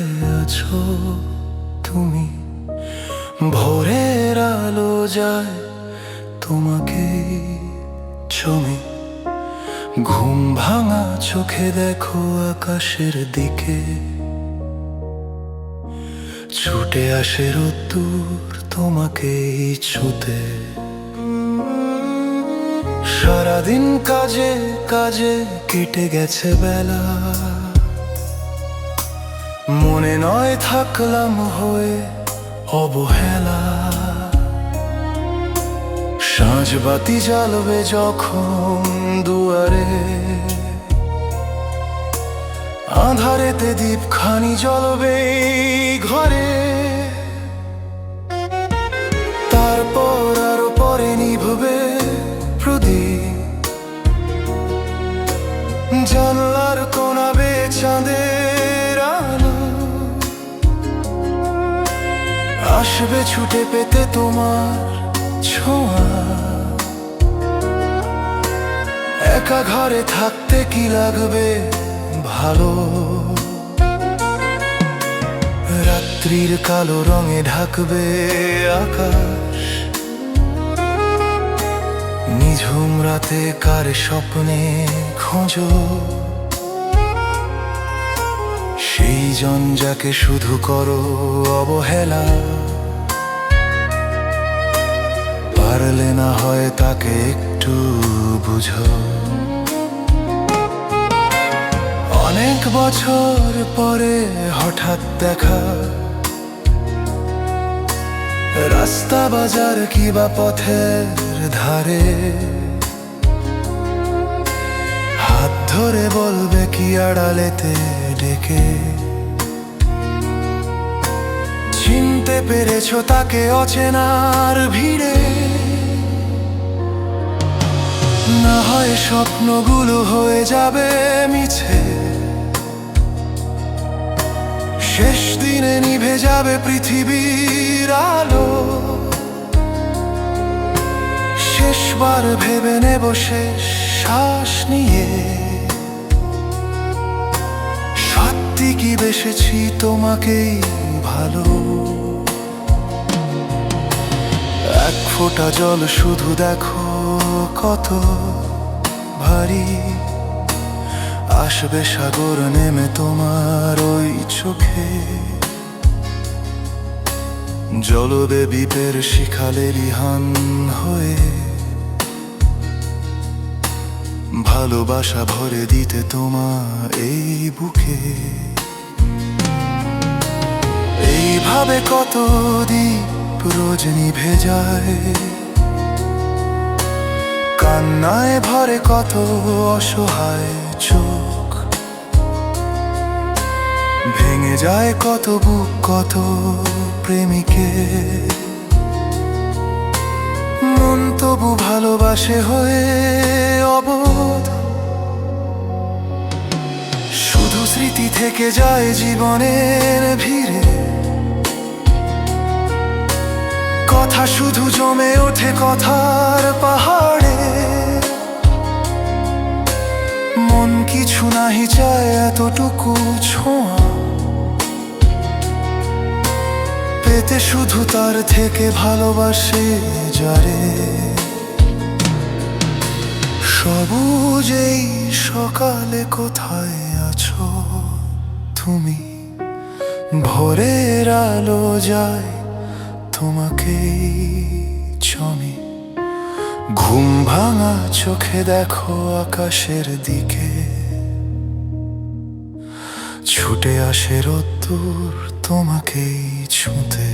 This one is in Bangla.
কোথায় আছো তুমি? ভোরের আলো যায় তোমাকে ছমি, ঘুম ভাঙা চোখে দেখো আকাশের দিকে, ছুটে আসে রোদ্দুর তোমাকে ছুতে। সারাদিন কাজে কাজে কেটে গেছে বেলা, মনে নয় থাকলাম হয়ে অবহেলা। সাঁঝ বাতি জ্বালবে যখন দুয়ারে, আঁধারেতে দীপখানি জ্বলবে ঘরে। তারপর আরো পরে নিভবে প্রদীপ, জানলার কোনাবে চাঁদের আলো। আসবে ছুটে পেতে তোমার ছোঁয়া, একা ঘরে থাকতে কি লাগবে ভালো। রাত্রির কালো রঙে ঢাকবে আকাশ, নিঝুম রাতে কার স্বপ্নে খোঁজো সেই জন যাকে শুধু করো অবহেলা। পারলে না হয় তাকে একটু বুঝো। অনেক বছর পরে হঠাৎ দেখা, রাস্তা বাজার কিবা পথের ধারে, হাত ধরে বলবে কি আড়ালেতে ডেকে। চিনতে পেরেছো তাকে অচেনার ভিড়ে, না হয় স্বপ্নগুলো হয়ে যাবে মিছে। শেষ দিনে নিভে যাবে পৃথিবীর আলো, শেষবার ভেবে নেব শেষ শ্বাস নিয়ে, সত্যি কি বেসেছি তোমাকেই ভালো। এক ফোঁটা জল শুধু দেখো কত ভারী, আসবে সাগর নেমে তোমার ওই চোখে। জ্বলবে দ্বীপের শিখালে রিহান হয়ে, ভালোবাসা ভরে দিতে তোমার এই বুকে। এইভাবে কত দ্বীপ রোজ নিভে যায়, কান্নায় ভরে কত অসহায় চোখ। ভেঙে যায় কত বুক কত প্রেমিকে, মন তবু ভালোবাসে হয়ে অবোধ। শুধু স্মৃতি থেকে যায় জীবনের ভিড়ে, কথা শুধু জমে ওঠে কথার পাহাড়ে। মন কিছু নাহি চায় এতটুকু ছোঁয়া, পেতে শুধু তার থেকে ভালোবাসে যারে। সবুজ এই সকালে কোথায় আছো তুমি? ভোরের আলো যায় তোমাকেই ছমি, ঘুম ভাঙা চোখে দেখো আকাশের দিকে, ছুটে আসে রোদ্দুর তোমাকেই ছুঁতে।